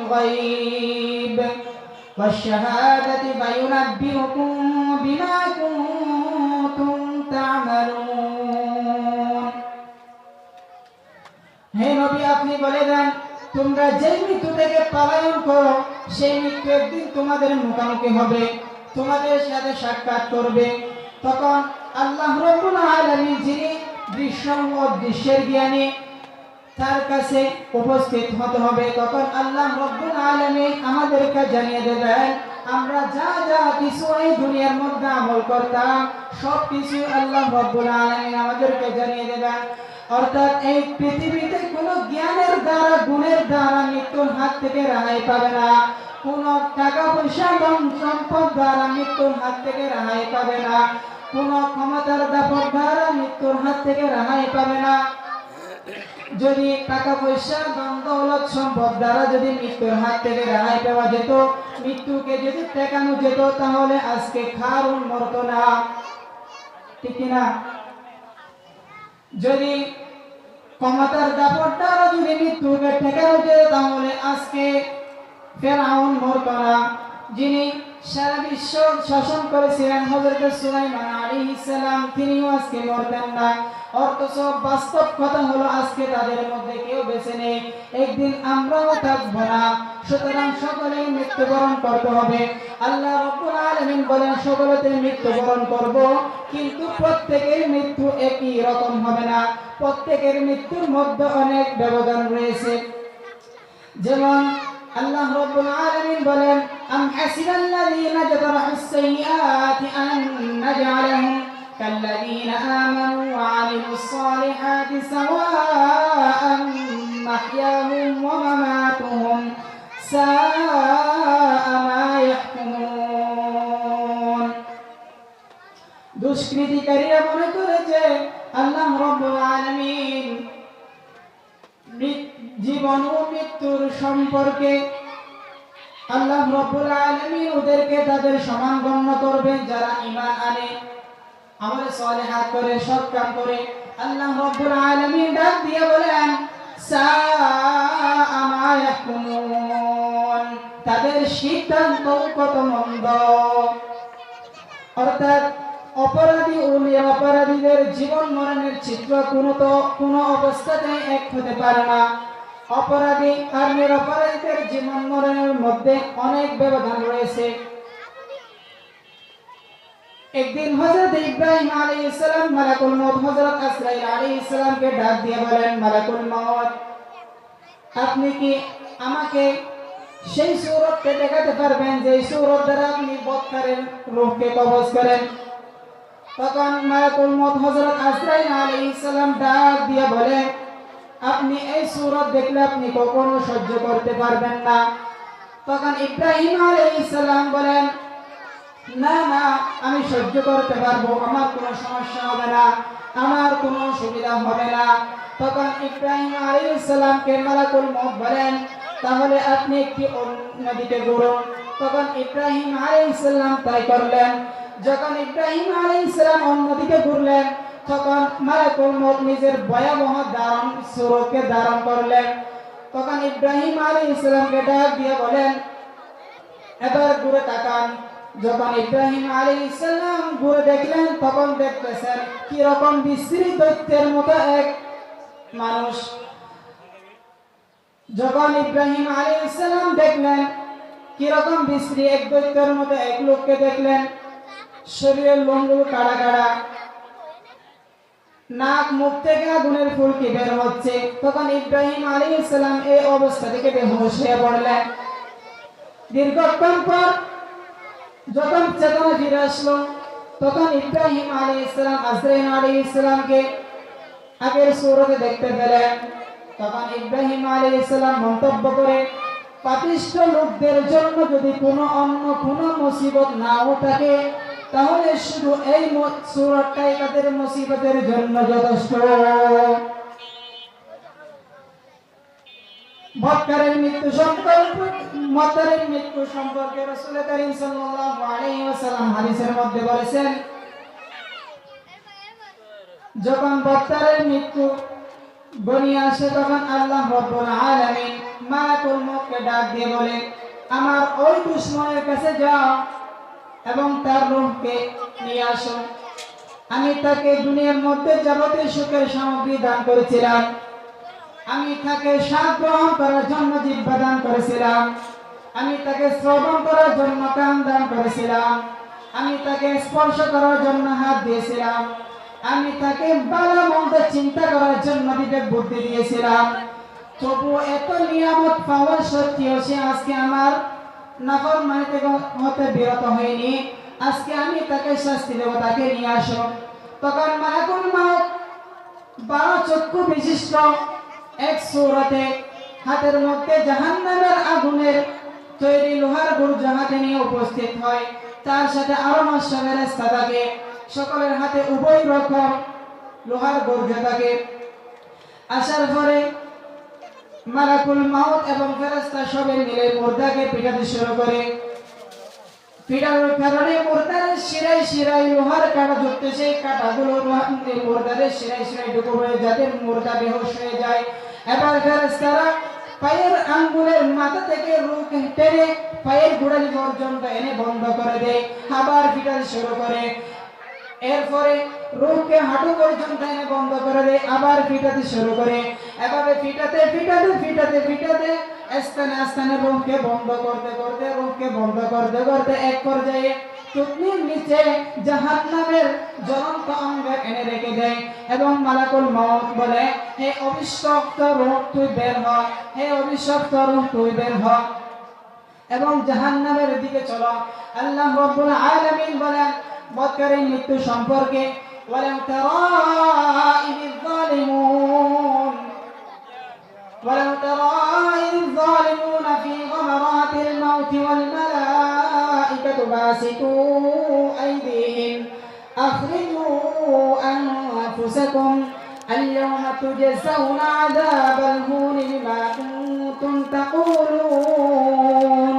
الغيب والشهادة فينبئكم بما كنتم تعملون হে নবী আপনি বলে দেন তোমরা যে মৃত্যু থেকে পলায়ন করো সেই মৃত্যু একদিন তোমাদের মুখোমুখি হবে তোমাদের সাথে সাক্ষাৎ করবে তখন আল্লাহ রাব্বুল আলামিন যিনি দৃশ্য ও দৃশ্যের জ্ঞানী তার কাছে উপস্থিত হতে হবে তখন আল্লাহ রাব্বুল আলামিন আমাদেরকে জানিয়ে দেবেন আমরা যা যা কিছু এই দুনিয়ার মধ্যে আমল করতাম সব কিছু আল্লাহ রাব্বুল আলামিন আমাদেরকে জানিয়ে দেবেন অর্থাৎ এই পৃথিবীতে কোনো জ্ঞানের দ্বারা গুণের দ্বারা মৃত্যুর হাত থেকে রেহাই পাবে না কোনো টাকা পয়সা ধন সম্পদ দ্বারা মৃত্যুর হাত থেকে রেহাই পাবে না কোনো ক্ষমতার দাপট দ্বারা মৃত্যুর হাত থেকে রেহাই পাবে না যদি টাকা পয়সা ধন দৌলত সম্পদ দ্বারা যদি মৃত্যুর হাত থেকে রেহাই পাওয়া যেত মৃত্যুকে যদি ঠেকানো যেত তাহলে আজকে কারণ মরতো না ঠিক না যদি ক্ষমতার দাপট দ্বারা যদি মৃত্যুকে ঠেকানো যেত তাহলে আজকে ফেরাউন মরতো না যিনি সারা বিশ্ব শাসন করেছিলেন হযরত সুলাইমান আলাইহিস সালাম তিনিও আজকে মরতেন না অথচ বাস্তব কথা হলো আজকে তাদের মধ্যে কেউ বেঁচে নেই একদিন আমরাও থাকবো না সুতরাং সকলেই মৃত্যুবরণ করতে হবে আল্লাহ রাব্বুল আলামিন বলেন সকলেতে মৃত্যুবরণ করব কিন্তু প্রত্যেকের মৃত্যু একই রকম হবে না প্রত্যেকের মৃত্যুর মধ্যে অনেক ব্যবধান রয়েছে যেমন আল্লাহ রাব্বুল আলামিন বলেন আম হাসিবাল্লাযীনা জাতারাহুস সাইয়্যাতি আন নাজআলাহুম কাল্লাযীনা আমানু ওয়া আমিলুস সালিহাতি সাওয়াআন মাহইয়াহুম ওয়া মামাতুহুম সাআ মা ইয়াহকুমুন দুষ্কৃতিকারীরা মনে করে যে আল্লাহ রাব্বুল আলামিন জীবন ও মৃত্যুর সম্পর্কে আল্লাহ রাব্বুল আলামিন ওদেরকে তাদের সমান গণ্য করবেন যারা ঈমান আনে আমল সালিহাত করে সৎ কাম করে আল্লাহ রাব্বুল আলামিন ডাক দিয়ে বলেন সাআ মা ইয়াহকুমুন তাদের সিদ্ধান্ত কত মন্দ অর্থাৎ অপরাধী ও নিরপরাধীদের জীবন মরণের চিত্র কোনো অবস্থাতেই এক হতে পারে না অপরাধী আর নিরপরাধীদের জীবন মরণের মধ্যে অনেক ব্যবধান রয়েছে একদিন হযরত ইব্রাহিম আলাইহিস সালাম মালাকুল মউত হযরত আসরাইল আলাইহিস সালামকে ডাক দিয়ে বলেন মালাকুল মউত আপনি কি আমাকে সেই সূরতটা দেখাতে পারবেন যে সূরত দ্বারা আপনি বৎকারের রূহকে কবজ করেন তখন মালাকুল মউত হযরত আসরাইল আলাইহিস সালাম ডাক দিয়ে বলেন আপনি এই সূরত দেখলে আপনি কখনো সহ্য করতে পারবেন না তখন ইব্রাহিম আলাইহিস সালাম বলেন না না আমি সহ্য করতে পারবো আমার কোনো সমস্যা হবে না আমার কোনো অসুবিধা হবে না তখন ইব্রাহিম আলাইহিস সালামকে মালাকুল মউত বলেন তাহলে আপনি একটি নদীতে ঘুরুন তখন ইব্রাহিম আলাইহিস সালাম তাই করলেন যখন ইব্রাহিম আলাইহিস সালাম অন্যদিকে ঘুরলেন তখন মালাকুল মউত নিজের ভয়াবহ স্বরূপকে ধারণ করলেন তখন ইব্রাহিম আলাইহিস সালামকে ডাক দিয়ে বলেন এবার ঘুরে তাকান যখন ইব্রাহিম আলাইহিস সালাম ঘুরে দেখলেন তখন দেখতেছেন কি রকম বিশ্রী দৈত্যের মতো এক মানুষ যখন ইব্রাহিম আলাইহিস সালাম দেখলেন কি রকম বিশ্রী এক দৈত্যের মতো এক লোককে দেখলেন শরীরের লোমগুলো কাড়া কাড়া নাক মুখ থেকে আগুনের ফুলকি বের হচ্ছে তখন ইব্রাহিম আলাইহিস সালাম এই অবস্থা থেকে বেহুশ হয়ে পড়লেন দীর্ঘক্ষণ পর যখন চেতনা ফিরে আসলো তখন ইব্রাহিম আলাইহিস সালাম আজরাইল আলাইহিস সালামকে আগের সূরতে দেখতে পেলেন তখন ইব্রাহিম আলাইহিস সালাম মন্তব্য করে পাপিষ্ঠ লোকদের জন্য যদি কোনো অন্য কোনো মুসিবত নাও থাকে তাহলে শুধু এই সূরাটাই তাদের মুসিবতের জন্য যথেষ্ট বৎকারের মৃত্যু সম্পর্কে রাসূল কারীম সাল্লাল্লাহু আলাইহি ওয়াসাল্লাম হাদিসের মধ্যে বলেছেন যখন বৎকারের মৃত্যু বনি আসে তখন আল্লাহ রাব্বুল আলামিন মালাকুল মউতকে ডাক দিয়ে বলে, আমার ওই দুশমনের কাছে যাও এবং তার রূহকে নিয়ে আসো। আমি তাকে দুনিয়ার মধ্যে যাবতীয় সুখের সামগ্রী দান করেছিলাম, আমি তাকে স্বাদ গ্রহণ করার জন্য জিহ্বা দান করেছিলাম, আমি তাকে শ্রবণ করার জন্য কান দান করেছিলাম, আমি তাকে স্পর্শ করার জন্য হাত দিয়েছিলাম, আমি তাকে ভালো মন্দ চিন্তা করার জন্য বিবেক বুদ্ধি দিয়েছিলাম। তবু এত নিয়ামত পাওয়ার সত্ত্বেও সে আজকে আমার নাফরমানি হতে বিরত হয়নি। আজকে আমি তাকে শাস্তি দেব, তাকে নিয়ে আসো। তখন মালাকুল মউত 12 চক্ষু বিশিষ্ট এক সূরাতে হাতের মধ্যে জাহান্নামের আগুনের তৈরি লোহার গুর্জ হাতে নিয়ে উপস্থিত হয়। তার সাথে আরো 500 ফেরেশতা থাকে, সকলের হাতে উভয় রকম লোহার গুর্জ থাকে। আসার পরে মালাকুল মউত এবং ফেরেশতা সবাই মিলে মুর্দাকে পিটাতে শুরু করে। পিটানোর কারণে মুর্দার শিরায় শিরায় লোহার কাঁটা ঢুকতে, সেই কাঁটাগুলো মুর্দার শিরায় শিরায় ঢুকে পড়ে, যাতে মুর্দা বেহুশ হয়ে যায়। এবার ফেরেশতারা পায়ের আঙ্গুলের মাথা থেকে রূহ টেনে পায়ের গোড়ালি পর্যন্ত এনে বন্ধ করে দেয়, আবার পিটাতে শুরু করে। এরপরে রূহকে হাঁটু পর্যন্ত এনে বন্ধ করে দেয়, আবার পিটাতে শুরু করে। এভাবে পিটাতে পিটাতে পিটাতে পিটাতে স্থানে স্থানে রূহকে বন্ধ করতে করতে রূহকে বন্ধ করতে করতে এক পর্যায়ে টুকনির নিচে জাহান্নামের জ্বলন্ত অঙ্গ এনে রেখে দেয় এবং মালাকুল মউত বলে, হে অভিশপ্ত রূহ তুই বের হ, হে অভিশপ্ত রূহ তুই বের হ এবং জাহান্নামের দিকে চলো। আল্লাহ রাব্বুল আলামিন বলেন বৎকারীর মৃত্যু সম্পর্কে, ওয়ালাউ তারা ইযিল যালিমুন ওয়ালাউ তারা ইযিল যালিমুনা ফি গামারাতিল মাউতি ওয়াল মালাইকাতু বাসিতু আইদিহিম আখরিজু আনফুসাকুম اليوم تجزون عذاب الهون بما كنتم تقولون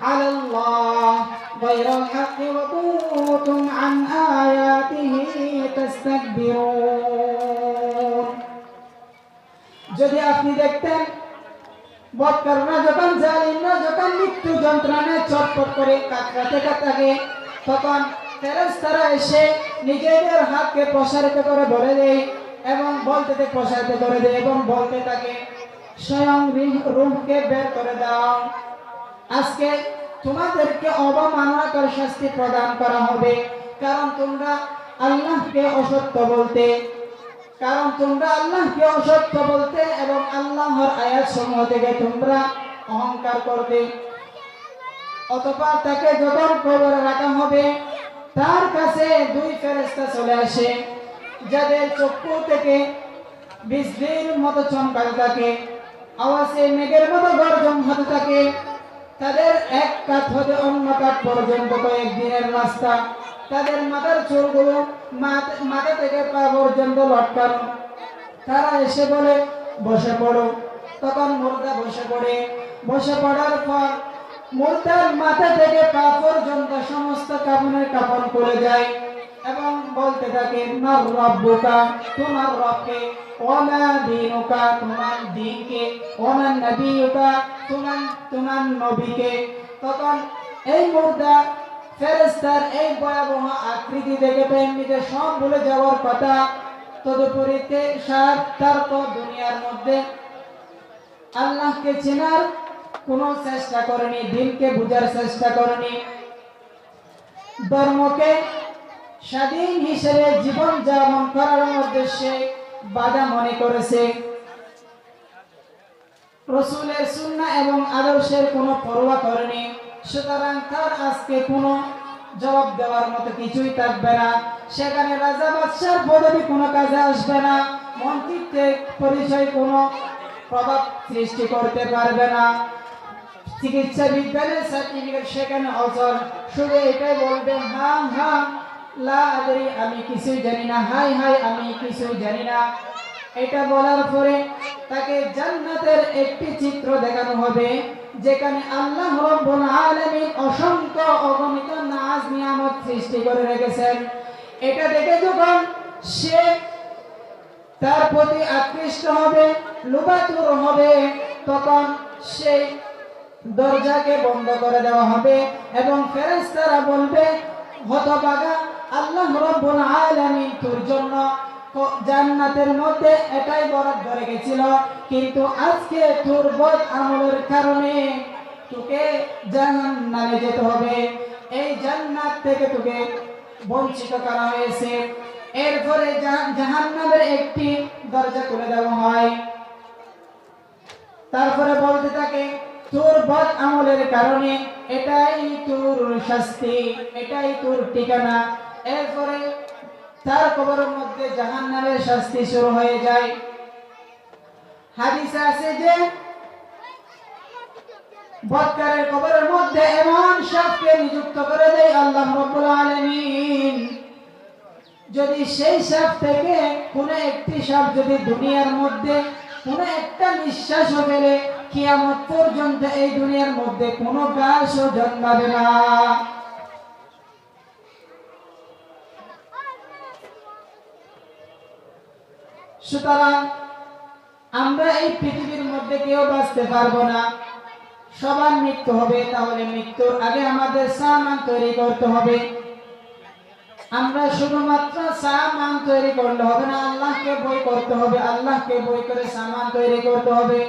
على الله غير الحق وكنتم عن آياته تستكبرون। যদি আপনি দেখতেন বৎকাররা যখন জালিমরা যখন মৃত্যু যন্ত্রণায় চটপট করে কাতরাতে থাকে, তখন ফেরেশতারা এসে নিজেদের হাতকে প্রসারিত করে বলে দেয় এবং বলতে থাকে প্রসারিত করে দেয় এবং বলতে থাকে, স্বয়ং রূহকে বের করে দাও, আজকে তোমাদেরকে অবমাননাকর শাস্তি প্রদান করা হবে, কারণ তোমরা আল্লাহকে অসত্য বলতে এবং আল্লাহর আয়াত সমূহ থেকে তোমরা অহংকার করতে। অতঃপর তাকে যখন কবরে রাখা হবে, তার কাছে 2 ফেরেশতা চলে আসে, যাদের চক্ষু থেকে বিজলির মতো চমকাতে থাকে, আওয়াজে মেঘের মতো গর্জন হতে থাকে। তাদের এক কাত হতে অন্য কাত পর্যন্ত কয়েকদিনের রাস্তা। তাদের মাথার চুলগুলো মাথা থেকে পা পর্যন্ত লটকানো। তারা এসে বলে, বসে পড়ো। তখন মুর্দা বসে পড়ে। বসে পড়ার পর মুর্দার মাথা থেকে পা পর্যন্ত সমস্ত কাপড়ের কাপড় পড়ে যায় এবং বলতে থাকে, মার রব্বুকা, তোমার রবকে, ওমা দীনুকা, তোমার দ্বীনকে, ওমা নবিয়ুকা, তোমার নবীকে। তখন এই মুর্দা ফেরেশতার এই ভয়াবহ আকৃতি দেখে এমনিতে সব ভুলে যাওয়ার কথা। তদুপরিতে তার তো দুনিয়ার মধ্যে আল্লাহকে চেনার কোনো চেষ্টা করেনি, দিনকে বুঝার চেষ্টা করেনি, ধর্মকে স্বাধীন হিসেবে জীবন যাপন করার মধ্যে সে বাধা মনে করেছে। রাসূলের সুন্নাহ এবং আদর্শের কোনো পরোয়া করেনি। সুতরাং তার আজকে কোনো জবাব দেওয়ার মতো কিছুই থাকবে না। সেখানে রাজা বাদশার পদবি কোনো কাজে আসবে না, মন্ত্রিত্বের পরিচয় কোনো প্রভাব সৃষ্টি করতে পারবে না, চিকিৎসা বিজ্ঞানের সার্টিফিকেট সেখানে অচল। শুধু এটাই বলবে, হ্যাঁ হ্যাঁ লা আদরি, আমি কিছুই জানি না, হাই হাই আমি কিছুই জানি না। এটা বলার পরে তাকে জান্নাতের একটি চিত্র দেখানো হবে, যেখানে আল্লাহ রাব্বুল আলামিন অসংখ্য অগণিত নাজ নিয়ামত সৃষ্টি করে রেখেছেন। এটা দেখে যখন সে তার প্রতি আকৃষ্ট হবে, লোভাতুর হবে, তখন সেই দরজাকে বন্ধ করে দেওয়া হবে এবং ফেরেশতারা বলবে, হতভাগা, আল্লাহ রাব্বুল আলামিন তোর জন্য জান্নাতের মধ্যে এটাই বরাদ্দ রেখেছিল, কিন্তু আজকে তোর বদ আমলের কারণে তোকে জাহান্নামে যেতে হবে, এই জান্নাত থেকে তোকে বঞ্চিত করা হয়েছে। এরপরে জাহান্নামের একটি দরজা খুলে দেওয়া হয়। তারপরে বলতে থাকে, তোর বদ আমলের কারণে এটাই তোর শাস্তি, এটাই তোর ঠিকানা। এরপরে তার কবরের মধ্যে জাহান্নামের শাস্তি শুরু হয়ে যায়। হাদিসে আছে যে বদকারের কবরের মধ্যে এমন সাপকে নিযুক্ত করে দেয় আল্লাহ রাব্বুল আলামিন, যদি সেই সাপ থেকে কোনো একটি সাপ যদি দুনিয়ার মধ্যে কোনো একটা নিঃশ্বাসও ফেলে, কিয়ামত পর্যন্ত এই দুনিয়ার মধ্যে কোনো গাছও জন্মাবে না। সুতরাং আমরা এই পৃথিবীর মধ্যে কেউ বাঁচতে পারবো না, সবার মৃত্যু হবে। তাহলে মৃত্যুর আগে আমাদের সামান তৈরি করতে হবে। আমরা শুধুমাত্র সামান তৈরি করলে হবে না, আল্লাহকে ভয় করতে হবে। আল্লাহকে ভয় করে সামান তৈরি করতে হবে।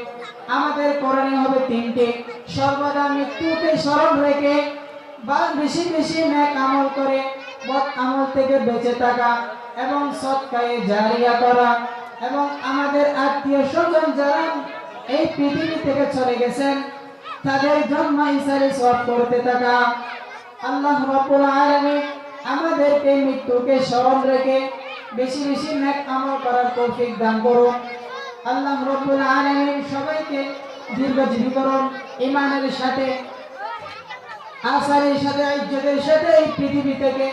আমাদের করণীয় হবে তিনটি: সর্বদা মৃত্যুকে স্মরণ রেখে বা বেশি বেশি নেক আমল করে বদ আমল থেকে বেঁচে থাকা এবং সদকায়ে জারিয়া করা, এবং আমাদের আত্মীয় স্বজন যারা এই পৃথিবী থেকে চলে গেছেন তাদের জন্য ইসারি সওয়াব করতে থাকা। আল্লাহ রাব্বুল আলামিন আমাদেরকে মৃত্যুকে স্মরণ রেখে বেশি বেশি নেক আমল করার তৌফিক দান করুন। আল্লাহ রাব্বুল আলামিন সবাইকে দীর্ঘজীবী করুন, ঈমানের সাথে, আসারের সাথে, ইজ্জতের সাথে এই পৃথিবী থেকে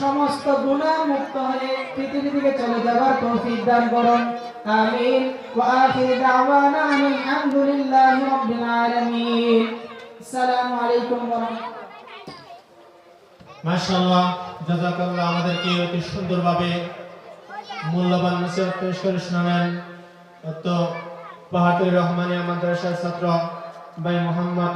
সমস্ত গুনাহ মুক্ত হয়ে পৃথিবী থেকে চলে যাবার তৌফিক দান করুন। আমিন। ওয়া আখির দাওয়ানা আলহামদুলিল্লাহি রাব্বিল আলামিন। আসসালামু আলাইকুম ওয়া রাহমাতুল্লাহ। মাশাআল্লাহ, জাযাকাল্লাহ। আমাদেরকে অতি সুন্দরভাবে মূল্যবান নসিহত পেশ করে শোনালেন তো পাহাড়ি রহমানিয়া মাদ্রাসার ছাত্র ভাই মোহাম্মদ